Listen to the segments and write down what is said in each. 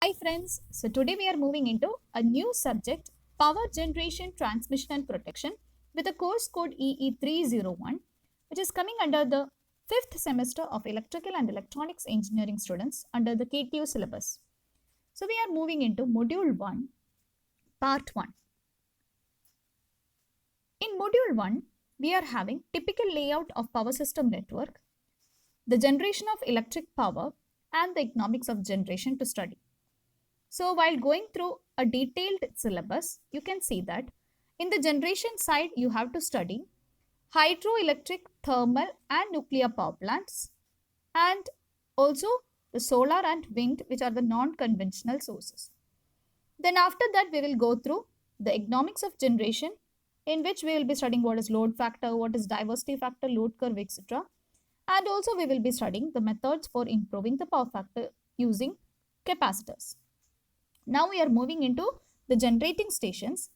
Hi friends, so today we are moving into a new subject, Power Generation, Transmission and Protection with a course code EE301 which is coming under the 5th semester of Electrical and Electronics Engineering students under the KTU syllabus. So we are moving into Module 1, Part 1. In Module 1, we are having typical layout of power system network, the generation of electric power and the economics of generation to study. So while going through a detailed syllabus, you can see that in the generation side, you have to study hydroelectric, thermal and nuclear power plants, and also the solar and wind, which are the non-conventional sources. Then after that, we will go through the economics of generation, in which we will be studying what is load factor, what is diversity factor, load curve, etc. And also we will be studying the methods for improving the power factor using capacitors. Now we are moving into the generating stations.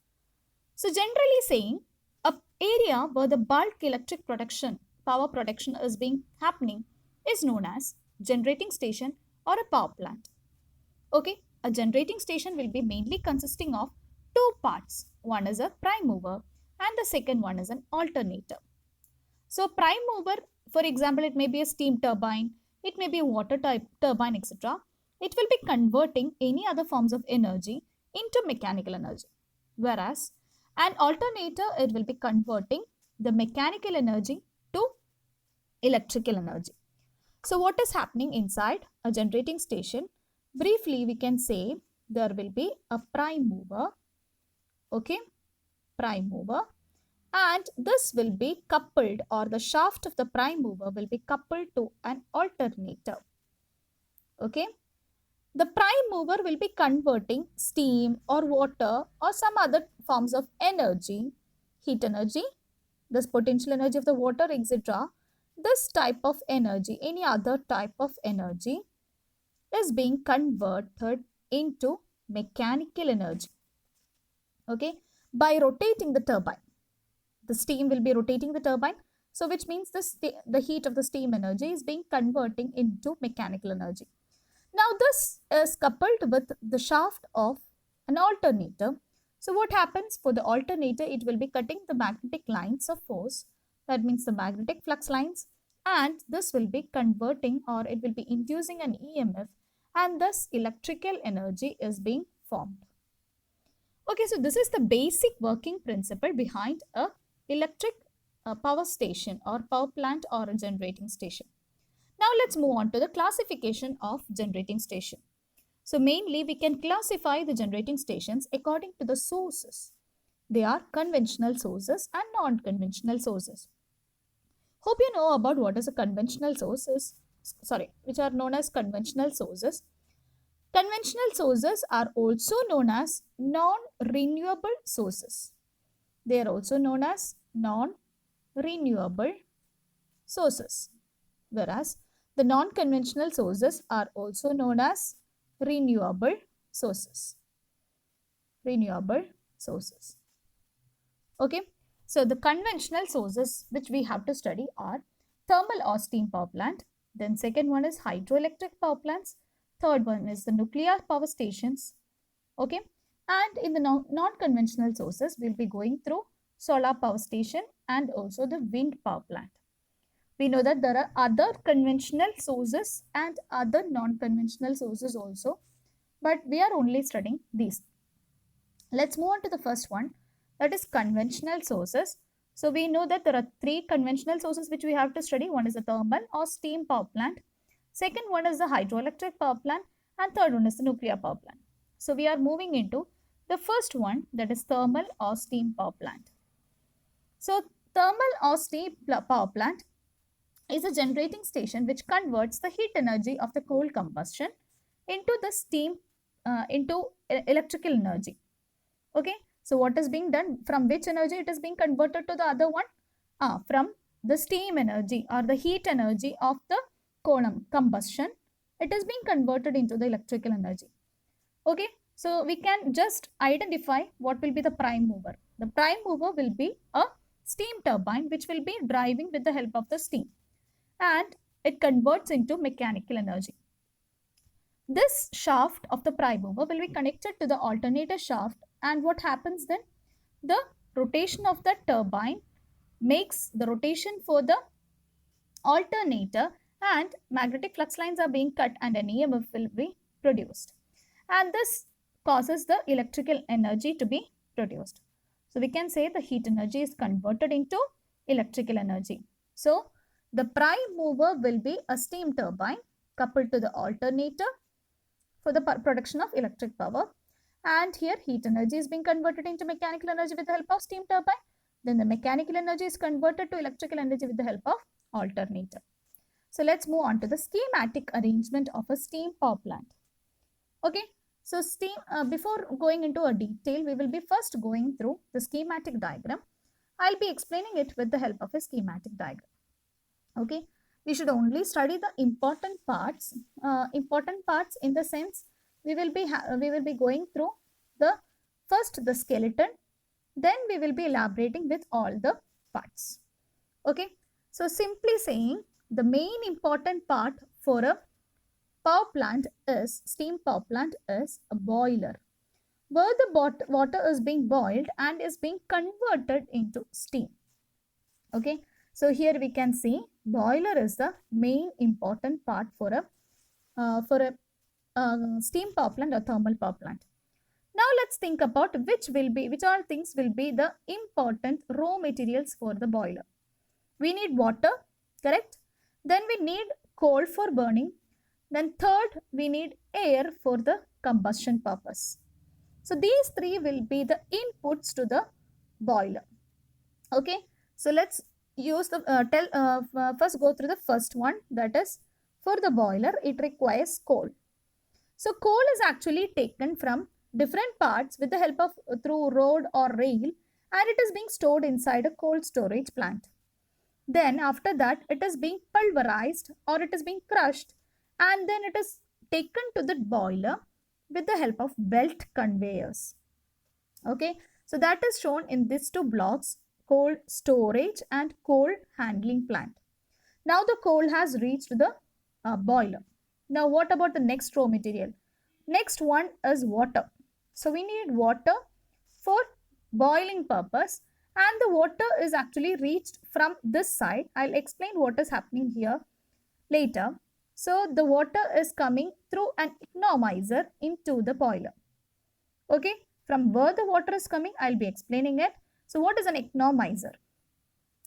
So generally saying, a area where the bulk electric power production is being happening is known as generating station or a power plant. Okay, a generating station will be mainly consisting of two parts. One is a prime mover and the second one is an alternator. So prime mover, for example, it may be a steam turbine, it may be a water type turbine, etc. It will be converting any other forms of energy into mechanical energy. Whereas an alternator, it will be converting the mechanical energy to electrical energy. So what is happening inside a generating station? Briefly, we can say there will be a prime mover, okay, prime mover, and this will be coupled, or the shaft of the prime mover will be coupled to an alternator, okay. The prime mover will be converting steam or water or some other forms of energy, heat energy, this potential energy of the water, etc. This type of energy, any other type of energy is being converted into mechanical energy, okay, by rotating the turbine. The steam will be rotating the turbine, so which means the heat of the steam energy is being converting into mechanical energy. Now this is coupled with the shaft of an alternator. So what happens for the alternator? It will be cutting the magnetic lines of force, that means the magnetic flux lines, and this will be converting, or it will be inducing an EMF, and thus electrical energy is being formed. Okay, so this is the basic working principle behind a electric power station or power plant or a generating station. Now let's move on to the classification of generating station. So mainly we can classify the generating stations according to the sources. They are conventional sources and non-conventional sources. Hope you know about what is a conventional sources, which are known as conventional sources. Conventional sources are also known as non-renewable sources. They are also known as non-renewable sources. Whereas the non-conventional sources are also known as renewable sources. Renewable sources. Okay. So the conventional sources which we have to study are thermal or steam power plant. Then second one is hydroelectric power plants. Third one is the nuclear power stations. Okay. And in the non-conventional sources, we'll be going through solar power station and also the wind power plant. We know that there are other conventional sources and other non-conventional sources also, but we are only studying these. Let's move on to the first one, that is conventional sources. So we know that there are three conventional sources which we have to study. One is the thermal or steam power plant. Second one is the hydroelectric power plant, and third one is the nuclear power plant. So we are moving into the first one, that is thermal or steam power plant. So thermal or steam power plant is a generating station which converts the heat energy of the coal combustion into the steam, into electrical energy. Okay, so what is being done? From which energy it is being converted to the other one? From the steam energy or the heat energy of the coal combustion. It is being converted into the electrical energy. Okay, so we can just identify what will be the prime mover. The prime mover will be a steam turbine which will be driving with the help of the steam, and it converts into mechanical energy. This shaft of the prime mover will be connected to the alternator shaft, and what happens then? The rotation of the turbine makes the rotation for the alternator, and magnetic flux lines are being cut and an EMF will be produced. And this causes the electrical energy to be produced. So we can say the heat energy is converted into electrical energy. So the prime mover will be a steam turbine coupled to the alternator for the production of electric power. And here heat energy is being converted into mechanical energy with the help of steam turbine. Then the mechanical energy is converted to electrical energy with the help of alternator. So let's move on to the schematic arrangement of a steam power plant. Okay, so before going into a detail, we will be first going through the schematic diagram. I'll be explaining it with the help of a schematic diagram. Okay, we should only study the important parts. In the sense we will be going through the skeleton, then we will be elaborating with all the parts. Okay, so simply saying, the main important part for a steam power plant is a boiler, where the water is being boiled and is being converted into steam. Okay, so here we can see boiler is the main important part for a steam power plant or thermal power plant. Now let's think about which all things will be the important raw materials for the boiler. We need water, correct? Then we need coal for burning. Then third, we need air for the combustion purpose. So these three will be the inputs to the boiler. Okay, so let's use first go through the first one, that is, for the boiler it requires coal. So coal is actually taken from different parts with the help of through road or rail, and it is being stored inside a cold storage plant. Then after that it is being pulverized or it is being crushed, and then it is taken to the boiler with the help of belt conveyors. Okay, so that is shown in these two blocks, coal storage and coal handling plant. Now the coal has reached the boiler. Now what about the next raw material? Next one is water. So we need water for boiling purpose, and the water is actually reached from this side. I'll explain what is happening here later. So the water is coming through an economizer into the boiler. Okay, from where the water is coming, I'll be explaining it. So what is an economizer?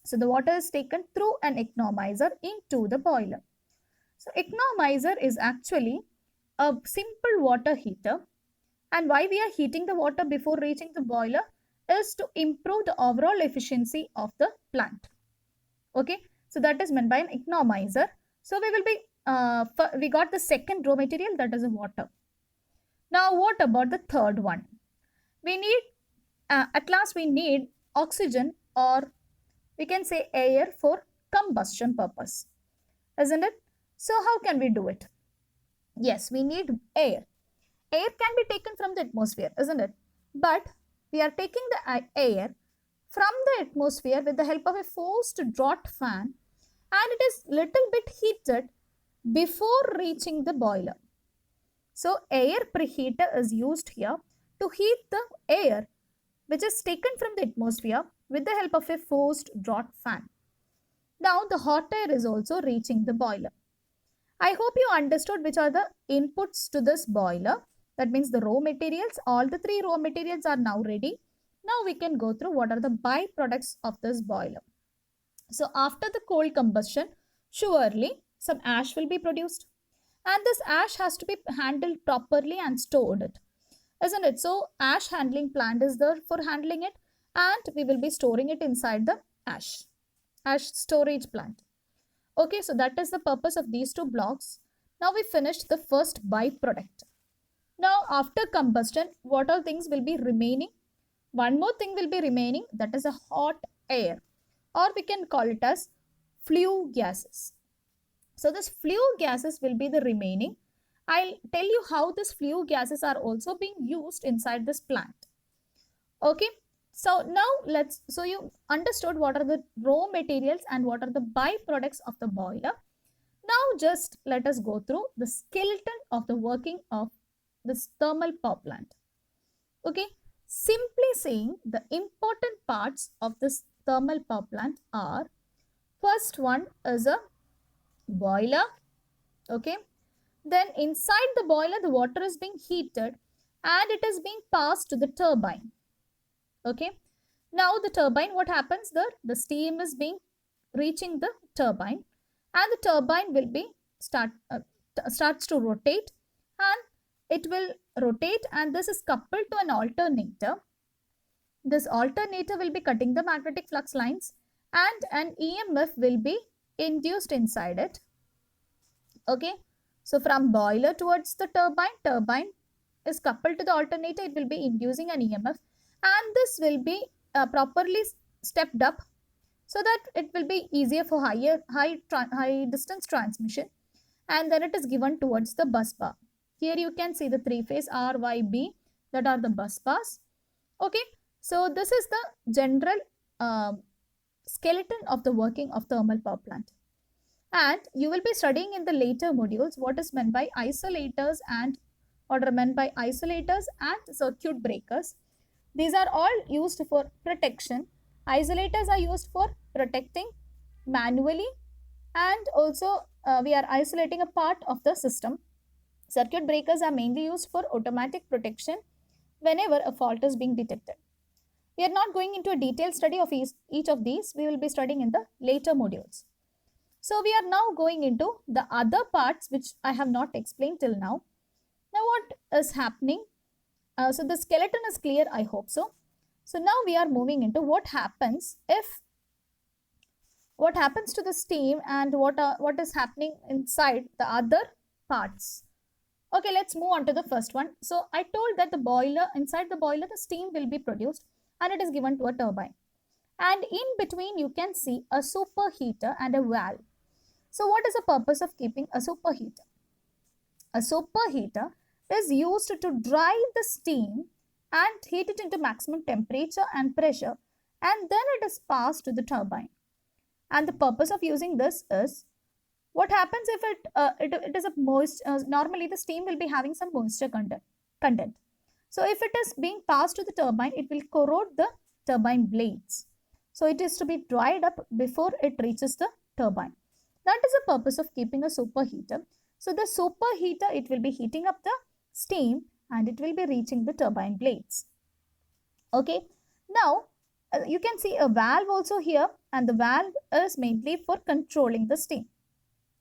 So the water is taken through an economizer into the boiler. So economizer is actually a simple water heater, and why we are heating the water before reaching the boiler is to improve the overall efficiency of the plant. Okay, so that is meant by an economizer. So we got the second raw material, that is water. Now what about the third one? We need at last we need oxygen, or we can say air, for combustion purpose, isn't it? So how can we do it? Yes, we need air. Air can be taken from the atmosphere, isn't it? But we are taking the air from the atmosphere with the help of a forced draught fan, and it is little bit heated before reaching the boiler. So air preheater is used here to heat the air which is taken from the atmosphere with the help of a forced draught fan. Now the hot air is also reaching the boiler. I hope you understood which are the inputs to this boiler. That means the raw materials, all the three raw materials are now ready. Now we can go through what are the byproducts of this boiler. So after the coal combustion, surely some ash will be produced. And this ash has to be handled properly and stored, isn't it? So ash handling plant is there for handling it, and we will be storing it inside the ash storage plant. Okay, so that is the purpose of these two blocks. Now we finished the first byproduct. Now after combustion, what all things will be remaining? One more thing will be remaining, that is a hot air, or we can call it as flue gases. So this flue gases will be the remaining. I'll tell you how this flue gases are also being used inside this plant. Okay, so now so you understood what are the raw materials and what are the byproducts of the boiler. Now just let us go through the skeleton of the working of this thermal power plant. Okay, simply saying the important parts of this thermal power plant are, first one is a boiler. Okay, then inside the boiler the water is being heated and it is being passed to the turbine. Okay, now the turbine, what happens there? The steam is being reaching the turbine and the turbine will be starts to rotate, and it will rotate, and this is coupled to an alternator. This alternator will be cutting the magnetic flux lines and an EMF will be induced inside it. Okay, so from boiler towards the turbine is coupled to the alternator, it will be inducing an EMF, and this will be properly stepped up so that it will be easier for high distance transmission, and then it is given towards the bus bar. Here you can see the three phase R, Y, B, that are the bus bars. Okay, so this is the general skeleton of the working of thermal power plant. And you will be studying in the later modules what is meant by isolators and what are meant by isolators and circuit breakers. These are all used for protection. Isolators are used for protecting manually, and also we are isolating a part of the system. Circuit breakers are mainly used for automatic protection whenever a fault is being detected. We are not going into a detailed study of each of these. We will be studying in the later modules. So we are now going into the other parts which I have not explained till now. Now what is happening? So the skeleton is clear, I hope so. So now we are moving into what happens to the steam and what is happening inside the other parts. Okay, let's move on to the first one. So I told that inside the boiler, the steam will be produced and it is given to a turbine. And in between, you can see a superheater and a valve. So what is the purpose of keeping a superheater? A superheater is used to drive the steam and heat it into maximum temperature and pressure, and then it is passed to the turbine. And the purpose of using this is, what happens if it is a moist, normally the steam will be having some moisture content. So if it is being passed to the turbine, it will corrode the turbine blades. So it is to be dried up before it reaches the turbine. That is the purpose of keeping a superheater. So the superheater, it will be heating up the steam and it will be reaching the turbine blades. Okay, now you can see a valve also here, and the valve is mainly for controlling the steam.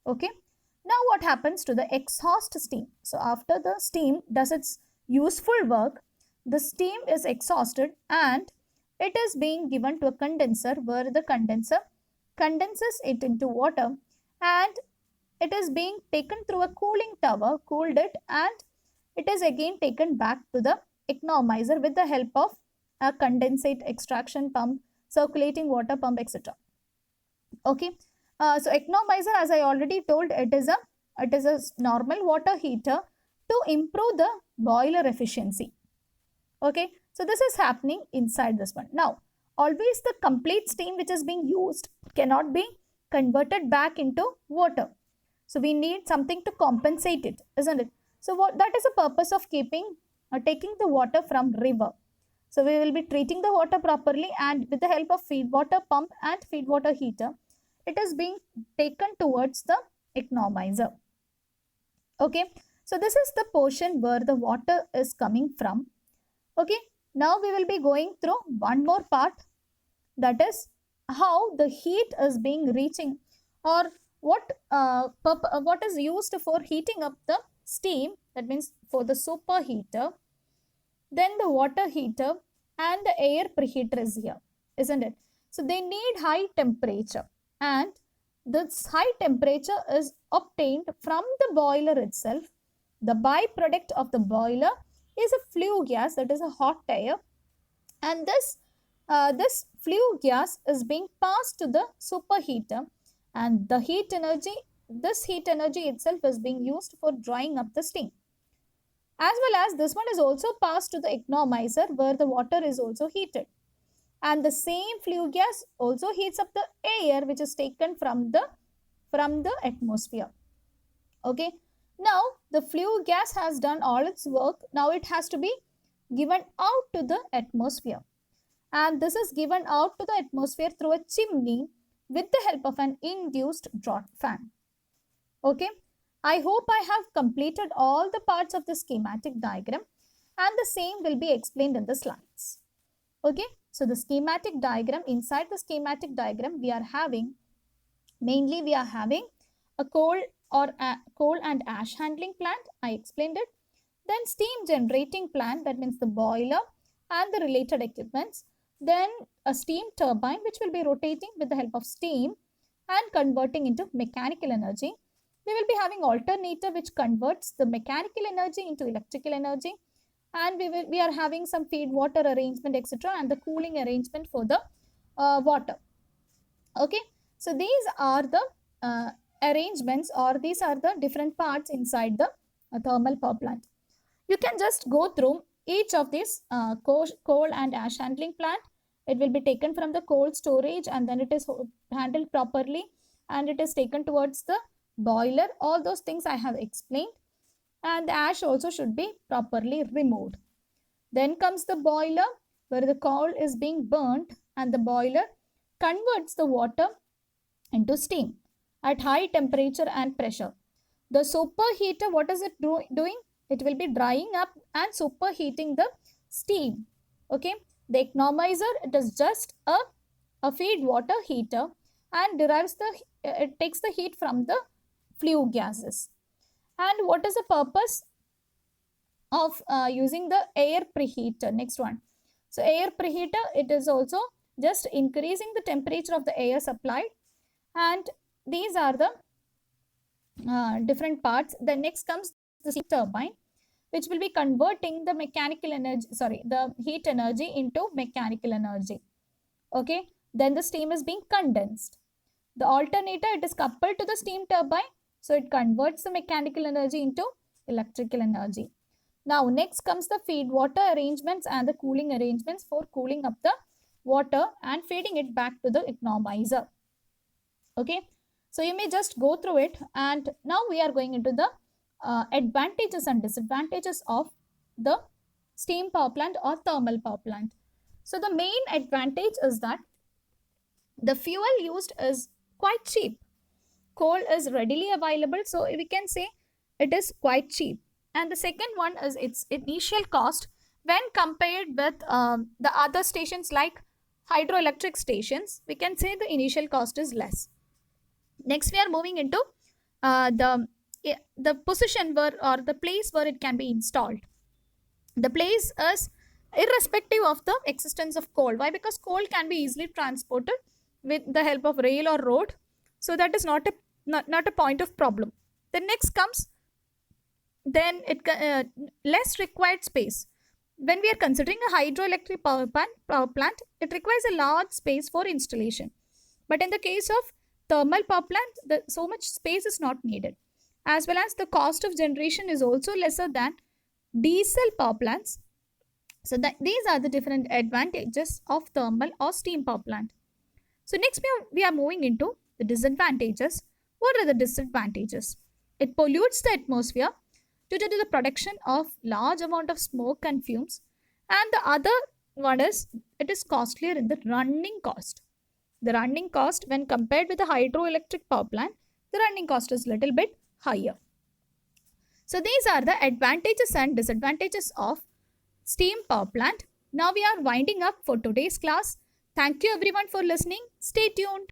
Okay, now what happens to the exhaust steam? So after the steam does its useful work, the steam is exhausted and it is being given to a condenser, where the condenser condenses it into water, and it is being taken through a cooling tower, cooled it, and it is again taken back to the economizer with the help of a condensate extraction pump, circulating water pump, etc. Okay, so economizer, as I already told, it is a normal water heater to improve the boiler efficiency. Okay, so this is happening inside this one. Now, always the complete steam which is being used cannot be converted back into water. So we need something to compensate it, isn't it? So that is the purpose of taking the water from river. So we will be treating the water properly, and with the help of feed water pump and feed water heater, it is being taken towards the economizer. Okay, so this is the portion where the water is coming from. Okay, now we will be going through one more part, that is how the heat is being reaching, or what is used for heating up the steam, that means for the superheater, then the water heater and the air preheater is here, isn't it? So they need high temperature, and this high temperature is obtained from the boiler itself. The byproduct of the boiler is a flue gas, that is a hot air, and this flue gas is being passed to the superheater, and this heat energy itself is being used for drying up the steam. As well as this one is also passed to the economizer, where the water is also heated. And the same flue gas also heats up the air which is taken from the atmosphere. Okay. Now the flue gas has done all its work. Now it has to be given out to the atmosphere. And this is given out to the atmosphere through a chimney with the help of an induced draught fan. Okay. I hope I have completed all the parts of the schematic diagram, and the same will be explained in the slides. Okay. So the schematic diagram, inside the schematic diagram, we are having a coal and ash handling plant. I explained it. Then steam generating plant, that means the boiler and the related equipments. Then a steam turbine which will be rotating with the help of steam and converting into mechanical energy. We will be having alternator which converts the mechanical energy into electrical energy, and we are having some feed water arrangement, etc., and the cooling arrangement for the water. Okay, so these are the arrangements, or these are the different parts inside the thermal power plant. You can just go through each of these coal and ash handling plant. It will be taken from the coal storage, and then it is handled properly, and it is taken towards the boiler. All those things I have explained, and the ash also should be properly removed. Then comes the boiler, where the coal is being burnt, and the boiler converts the water into steam at high temperature and pressure. The superheater, what is it doing? It will be drying up and superheating the steam. Okay, the economizer, it is just a feed water heater, and it takes the heat from the flue gases. And what is the purpose of using the air preheater? Next one. So air preheater, it is also just increasing the temperature of the air supplied, and these are the different parts. Then next comes the steam turbine, which will be converting the the heat energy into mechanical energy. Okay, then the steam is being condensed. The alternator, it is coupled to the steam turbine, so it converts the mechanical energy into electrical energy. Now next comes the feed water arrangements and the cooling arrangements for cooling up the water and feeding it back to the economizer. Okay, so you may just go through it, and now we are going into the advantages and disadvantages of the steam power plant or thermal power plant. So the main advantage is that the fuel used is quite cheap. Coal is readily available, so we can say it is quite cheap. And the second one is its initial cost when compared with the other stations like hydroelectric stations. We can say the initial cost is less. Next, we are moving into the position where, or the place where it can be installed. The place is irrespective of the existence of coal. Why? Because coal can be easily transported with the help of rail or road. So that is not a point of problem. Then next comes less required space. When we are considering a hydroelectric power plant, it requires a large space for installation. But in the case of thermal power plant, so much space is not needed. As well as the cost of generation is also lesser than diesel power plants. So these are the different advantages of thermal or steam power plant. So next we are moving into the disadvantages. What are the disadvantages? It pollutes the atmosphere due to the production of large amount of smoke and fumes. And the other one is it is costlier in the running cost. The running cost, when compared with the hydroelectric power plant, the running cost is little bit higher. So these are the advantages and disadvantages of steam power plant. Now we are winding up for today's class. Thank you everyone for listening. Stay tuned.